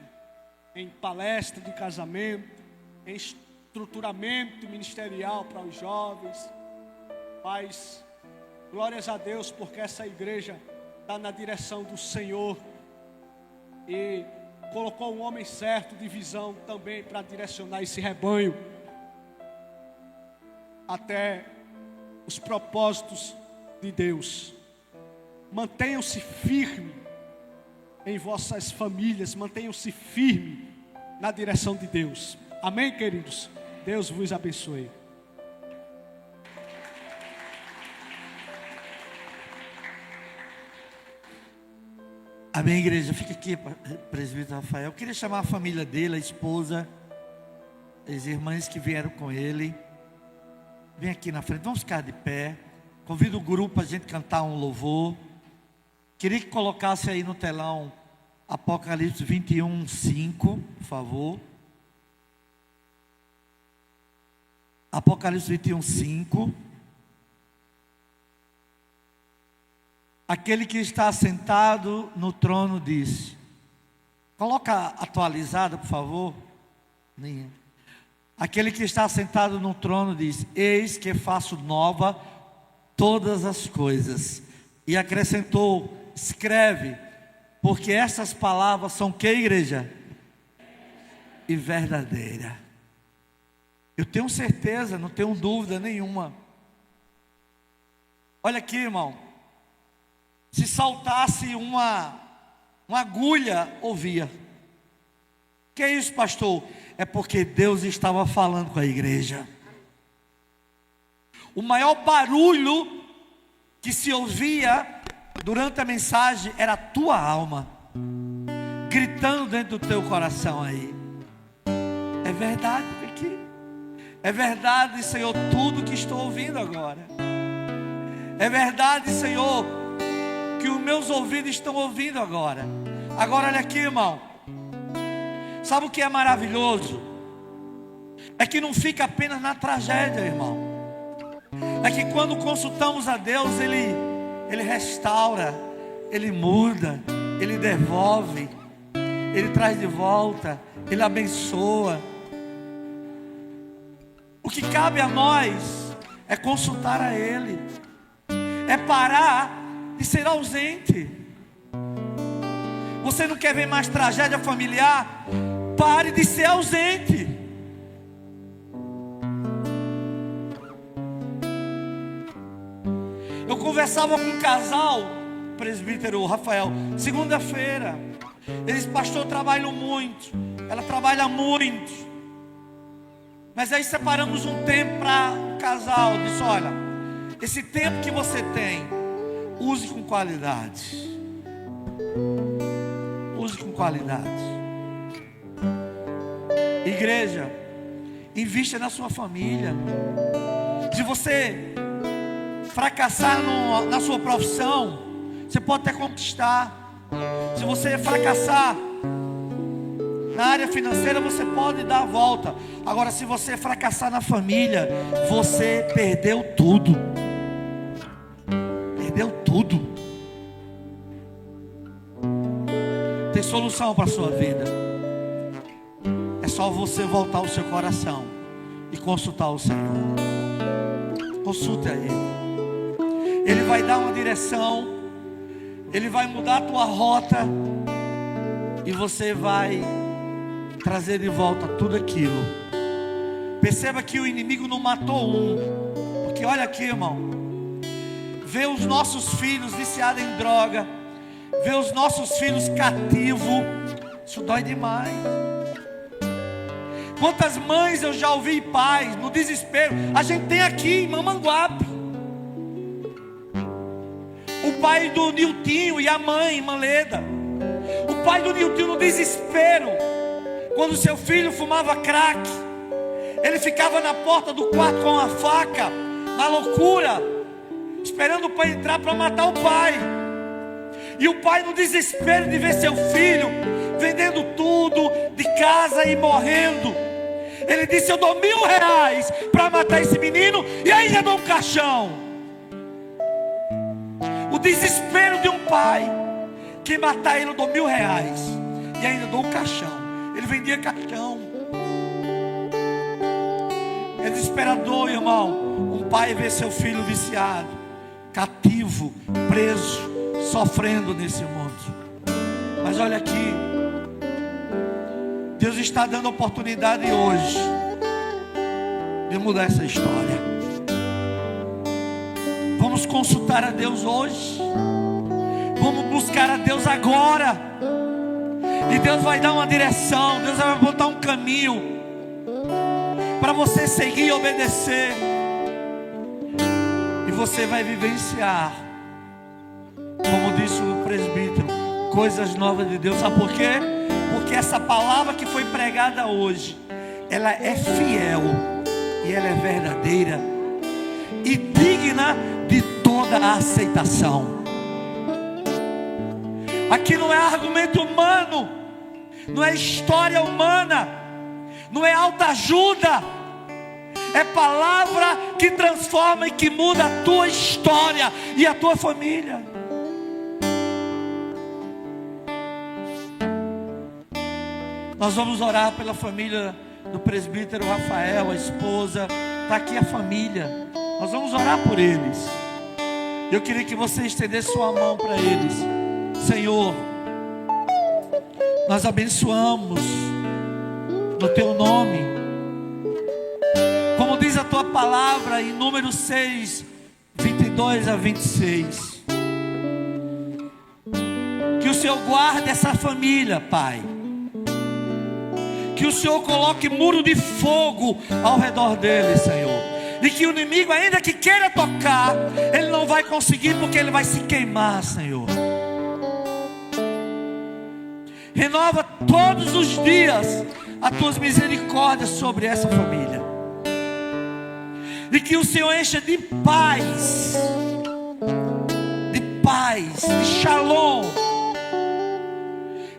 em palestra de casamento, em estruturamento ministerial para os jovens, mas glórias a Deus, porque essa igreja está na direção do Senhor e colocou um homem certo de visão também para direcionar esse rebanho até os propósitos de Deus. Mantenham-se firmes em vossas famílias, mantenham-se firmes na direção de Deus. Amém, queridos? Deus vos abençoe. Amém, igreja. Fica aqui, presbítero Rafael. Eu queria chamar a família dele, a esposa, as irmãs que vieram com ele. Vem aqui na frente, vamos ficar de pé. Convido o grupo para a gente cantar um louvor. Queria que colocasse aí no telão Apocalipse 21, 5, por favor. Apocalipse 21, 5. Aquele que está sentado no trono disse. Coloca atualizada, por favor. Aquele que está sentado no trono diz: eis que faço nova todas as coisas. E acrescentou: escreve, porque estas palavras são que, igreja? e verdadeira. Eu tenho certeza, não tenho dúvida nenhuma. Olha aqui, irmão. Se saltasse uma agulha, ouvia. Que é isso, pastor? É porque Deus estava falando com a igreja. O maior barulho que se ouvia durante a mensagem era a tua alma gritando dentro do teu coração aí. É verdade aqui. É verdade, Senhor, tudo que estou ouvindo agora. É verdade, Senhor, que os meus ouvidos estão ouvindo agora. Agora olha aqui, irmão. Sabe o que é maravilhoso? É que não fica apenas na tragédia, irmão. É que quando consultamos a Deus, Ele restaura, Ele muda, Ele devolve, Ele traz de volta, Ele abençoa. O que cabe a nós é consultar a Ele, é parar de ser ausente. Você não quer ver mais tragédia familiar? Pare de ser ausente. Eu conversava com um casal, presbítero Rafael, segunda-feira. Ele disse: pastor, eu trabalho muito. Ela trabalha muito. Mas aí separamos um tempo para o casal. Eu disse: olha, esse tempo que você tem, use com qualidade. Use com qualidade. Igreja, invista na sua família. Se você fracassar na sua profissão, você pode até conquistar. Se você fracassar na área financeira, você pode dar a volta. Agora, se você fracassar na família, você perdeu tudo. Perdeu tudo. Tem solução para a sua vida. É só você voltar o seu coração e consultar o Senhor. Consulte a Ele. Ele vai dar uma direção, Ele vai mudar a tua rota, e você vai trazer de volta tudo aquilo. Perceba que o inimigo não matou um, porque olha aqui, irmão, ver os nossos filhos viciados em droga, ver os nossos filhos cativos, isso dói demais. Quantas mães eu já ouvi, pais, no desespero. A gente tem aqui em Mamanguape o pai do Niltinho e a mãe, irmã Leda. O pai do Niltinho no desespero, quando seu filho fumava crack, ele ficava na porta do quarto com a faca, na loucura, esperando o pai entrar para matar o pai. E o pai no desespero de ver seu filho vendendo tudo de casa e morrendo, ele disse: eu dou R$1.000 para matar esse menino e ainda dou um caixão. O desespero de um pai que matar ele, eu dou R$1.000 e ainda dou um caixão. Ele vendia caixão. É desesperador, irmão, um pai ver seu filho viciado, cativo, preso, sofrendo nesse mundo. Mas olha aqui, Deus está dando oportunidade hoje de mudar essa história. Vamos consultar a Deus hoje. Vamos buscar a Deus agora. E Deus vai dar uma direção. Deus vai botar um caminho para você seguir e obedecer. E você vai vivenciar, como disse o presbítero, coisas novas de Deus. Sabe por quê? Porque essa palavra que foi pregada hoje, ela é fiel e ela é verdadeira e digna de toda a aceitação. Aqui não é argumento humano, não é história humana, não é autoajuda, é palavra que transforma e que muda a tua história e a tua família. Nós vamos orar pela família do presbítero Rafael, a esposa, está aqui a família. Nós vamos orar por eles. Eu queria que você estendesse sua mão para eles. Senhor, nós abençoamos no teu nome. Como diz a tua palavra em Números 6, 22 a 26. Que o Senhor guarde essa família, Pai. Que o Senhor coloque muro de fogo ao redor dele, Senhor. E que o inimigo, ainda que queira tocar, ele não vai conseguir, porque ele vai se queimar, Senhor. Renova todos os dias as tuas misericórdias sobre essa família. E que o Senhor encha de paz, de shalom,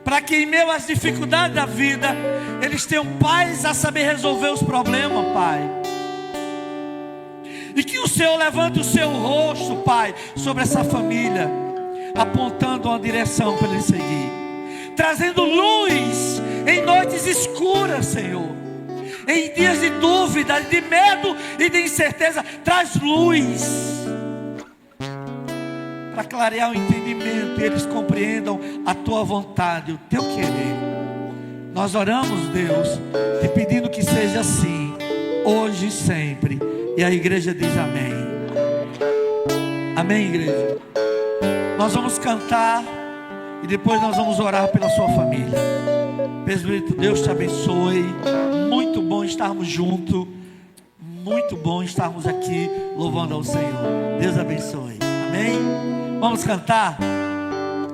para que em meio às dificuldades da vida, eles tenham paz a saber resolver os problemas, Pai. E que o Senhor levante o seu rosto, Pai, sobre essa família, apontando uma direção para ele seguir, trazendo luz em noites escuras, Senhor. Em dias de dúvida, de medo e de incerteza, traz luz para clarear o entendimento e eles compreendam a tua vontade, o teu querer. Nós oramos, Deus, te pedindo que seja assim, hoje e sempre. E a igreja diz amém. Amém, igreja. Nós vamos cantar e depois nós vamos orar pela sua família. Presbítero, Deus te abençoe. Muito bom estarmos juntos. Muito bom estarmos aqui louvando ao Senhor. Deus abençoe. Amém. Vamos cantar.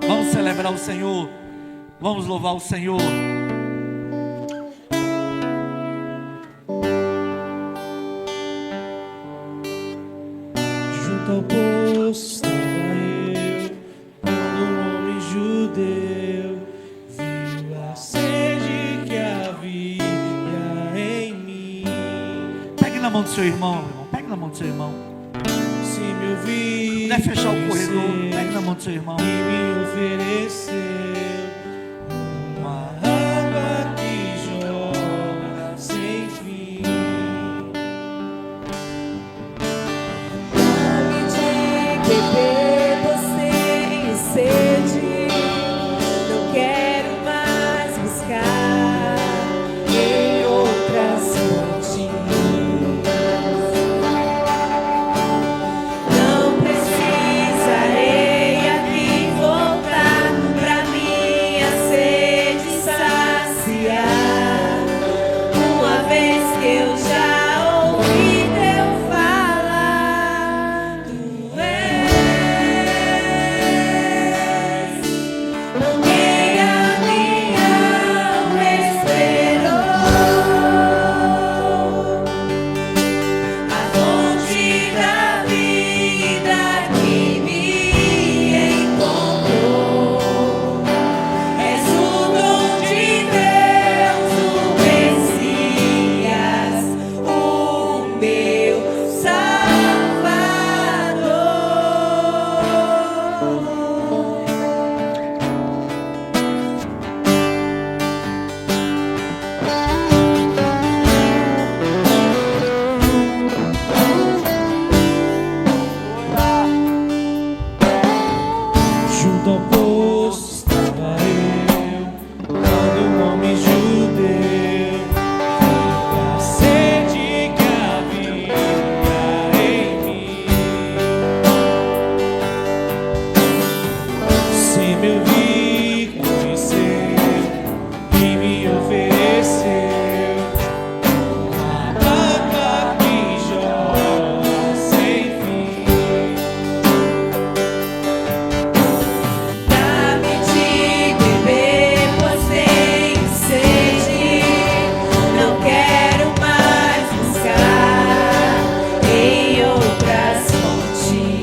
Vamos celebrar o Senhor. Vamos louvar o Senhor. Junto ao poço estava eu, quando um homem judeu viu a sede que havia em mim. Pegue na mão do seu irmão. Pegue na mão do seu irmão. Se me ouvir, Deve fechar o corredor. Pegue na mão do seu irmão. e me ofereceu uma água que jorra sem fim. Beber você e sede, não quero mais buscar em outras fontes. Não precisarei aqui voltar pra minha sede saciar, uma vez que eu já ouvi teu falar. Tu és quem a minha alma esperou, a fonte da vida que me encontrou. És o dom de Deus, o Messias, o meu Salvador. Junto ao poço estava eu, quando um homem judeu viu a sede que havia em mim. Se me ouvir, conheceu e me ofereceu uma água que jorra sem fim. Dá-me de beber, pois tenho sede, não quero mais buscar em outras fontes.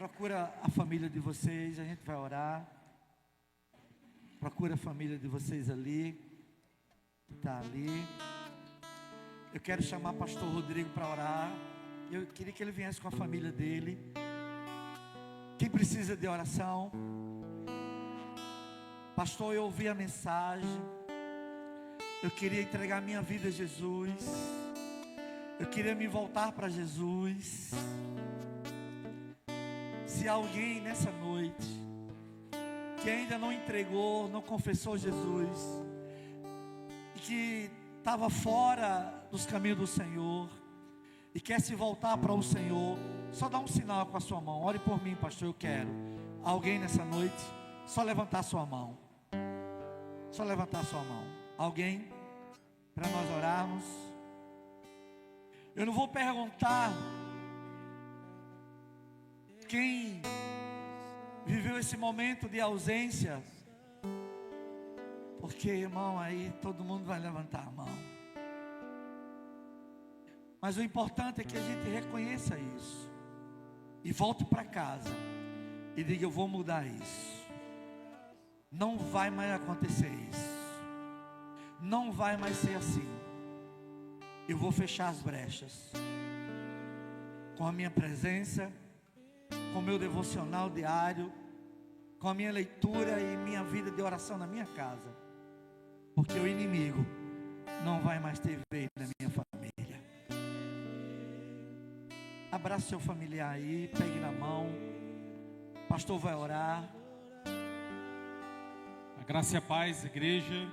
Procura a família de vocês, a gente vai orar. Procura a família de vocês ali, que está ali. Eu quero chamar o pastor Rodrigo para orar. Eu queria que ele viesse com a família dele. Quem precisa de oração? Pastor, eu ouvi a mensagem. Eu queria entregar minha vida a Jesus. Eu queria me voltar para Jesus. Se alguém nessa noite que ainda não entregou, não confessou Jesus, e que estava fora dos caminhos do Senhor e quer se voltar para o Senhor, só dá um sinal com a sua mão. Ore por mim, pastor, eu quero. Alguém nessa noite? Só levantar sua mão. Só levantar sua mão. Alguém? Para nós orarmos. Eu não vou perguntar quem viveu esse momento de ausência, porque, irmão, aí todo mundo vai levantar a mão. Mas o importante é que a gente reconheça isso e volte para casa e diga: eu vou mudar isso. Não vai mais acontecer isso. Não vai mais ser assim. Eu vou fechar as brechas com a minha presença, com o meu devocional diário, com a minha leitura e minha vida de oração na minha casa, porque o inimigo não vai mais ter vez na minha família. Abraça seu familiar aí, pegue na mão. O pastor vai orar. A graça e a paz, igreja.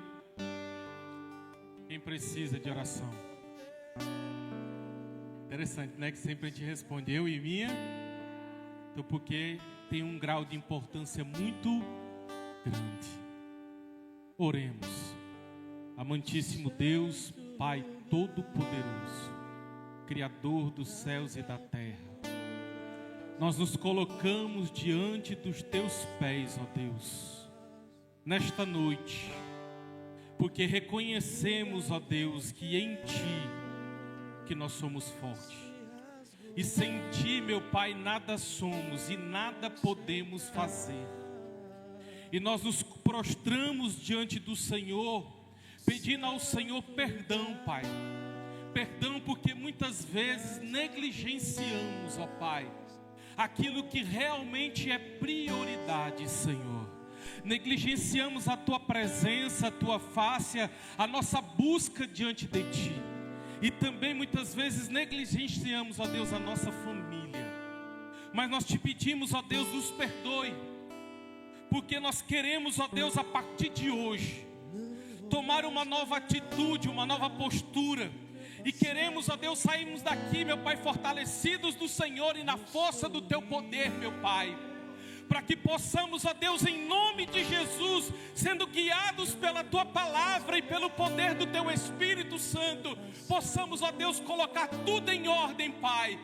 Quem precisa de oração? Interessante, né? Que sempre a gente responde eu e minha. Então, porque tem um grau de importância muito grande. Oremos. Amantíssimo Deus, Pai Todo-Poderoso, Criador dos céus e da terra, nós nos colocamos diante dos Teus pés, ó Deus, nesta noite, porque reconhecemos, ó Deus, que em Ti que nós somos fortes. E sem Ti, meu Pai, nada somos e nada podemos fazer. E nós nos prostramos diante do Senhor, pedindo ao Senhor perdão, Pai. Perdão porque muitas vezes negligenciamos, ó Pai, aquilo que realmente é prioridade, Senhor. Negligenciamos a Tua presença, a Tua face, a nossa busca diante de Ti. E também muitas vezes negligenciamos, ó Deus, a nossa família. Mas nós Te pedimos, ó Deus, nos perdoe, porque nós queremos, ó Deus, a partir de hoje, tomar uma nova atitude, uma nova postura. E queremos, ó Deus, sairmos daqui, meu Pai, fortalecidos do Senhor e na força do Teu poder, meu Pai. Para que possamos, ó Deus, em nome de Jesus, sendo guiados pela Tua palavra e pelo poder do Teu Espírito Santo, possamos, ó Deus, colocar tudo em ordem, Pai.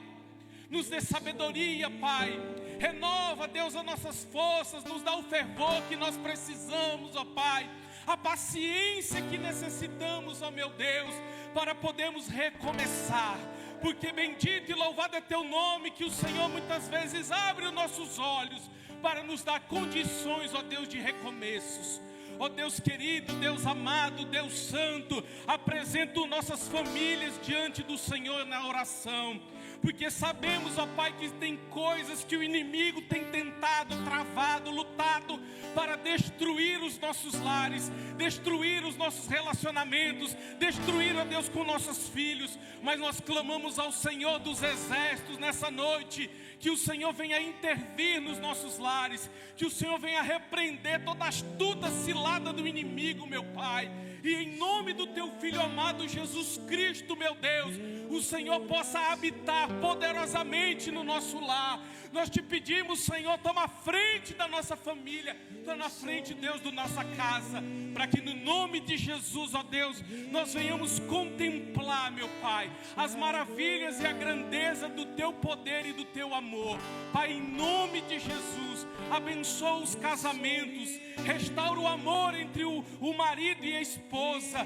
Nos dê sabedoria, Pai. Renova, Deus, as nossas forças, nos dá o fervor que nós precisamos, ó Pai. A paciência que necessitamos, ó meu Deus, para podermos recomeçar. Porque bendito e louvado é Teu nome, que o Senhor muitas vezes abre os nossos olhos para nos dar condições, ó Deus, de recomeços. Ó Deus querido, Deus amado, Deus santo, apresento nossas famílias diante do Senhor na oração. Porque sabemos, ó Pai, que tem coisas que o inimigo tem tentado, travado, lutado para destruir os nossos lares, destruir os nossos relacionamentos, destruir, ó Deus, com nossos filhos. Mas nós clamamos ao Senhor dos exércitos nessa noite, que o Senhor venha intervir nos nossos lares, que o Senhor venha repreender toda astuta cilada do inimigo, meu Pai. E em nome do Teu Filho amado Jesus Cristo, meu Deus, o Senhor possa habitar poderosamente no nosso lar. Nós Te pedimos, Senhor, toma a frente da nossa família, toma a frente, Deus, da nossa casa, para que no nome de Jesus, ó Deus, nós venhamos contemplar, meu Pai, as maravilhas e a grandeza do Teu poder e do Teu amor. Pai, em nome de Jesus, abençoa os casamentos, restaura o amor entre o marido e a esposa, esposa.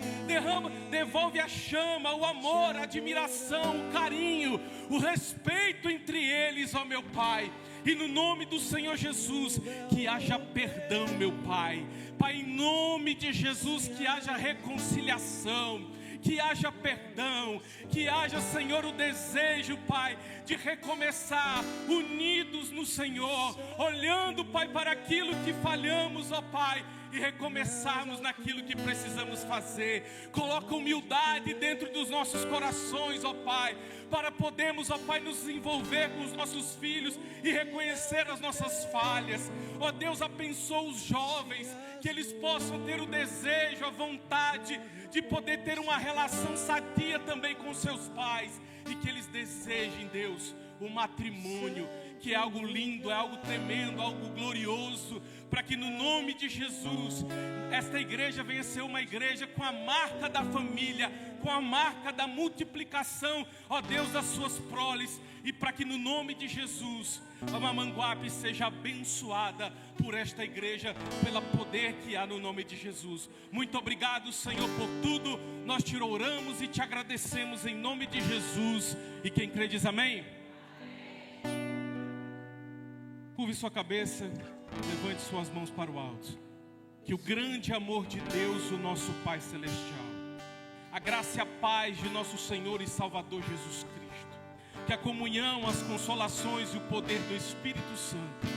Devolve a chama, o amor, a admiração, o carinho, o respeito entre eles, ó meu Pai. E no nome do Senhor Jesus, que haja perdão, meu Pai. Pai, em nome de Jesus, que haja reconciliação, que haja perdão, que haja, Senhor, o desejo, Pai, de recomeçar unidos no Senhor, olhando, Pai, para aquilo que falhamos, ó Pai, e recomeçarmos naquilo que precisamos fazer. Coloca humildade dentro dos nossos corações, ó Pai, para podermos, ó Pai, nos envolver com os nossos filhos e reconhecer as nossas falhas. Ó Deus, abençoa os jovens, que eles possam ter o desejo, a vontade de poder ter uma relação sadia também com seus pais, e que eles desejem, Deus, o matrimônio, que é algo lindo, é algo tremendo, algo glorioso, para que no nome de Jesus, esta igreja venha ser uma igreja com a marca da família, com a marca da multiplicação, ó Deus, das suas proles, e para que no nome de Jesus, a Mamanguape seja abençoada por esta igreja, pelo poder que há no nome de Jesus. Muito obrigado, Senhor, por tudo. Nós te oramos e te agradecemos em nome de Jesus. E quem crê diz amém? Curve sua cabeça, levante suas mãos para o alto. Que o grande amor de Deus, o nosso Pai Celestial, a graça e a paz de nosso Senhor e Salvador Jesus Cristo, que a comunhão, as consolações e o poder do Espírito Santo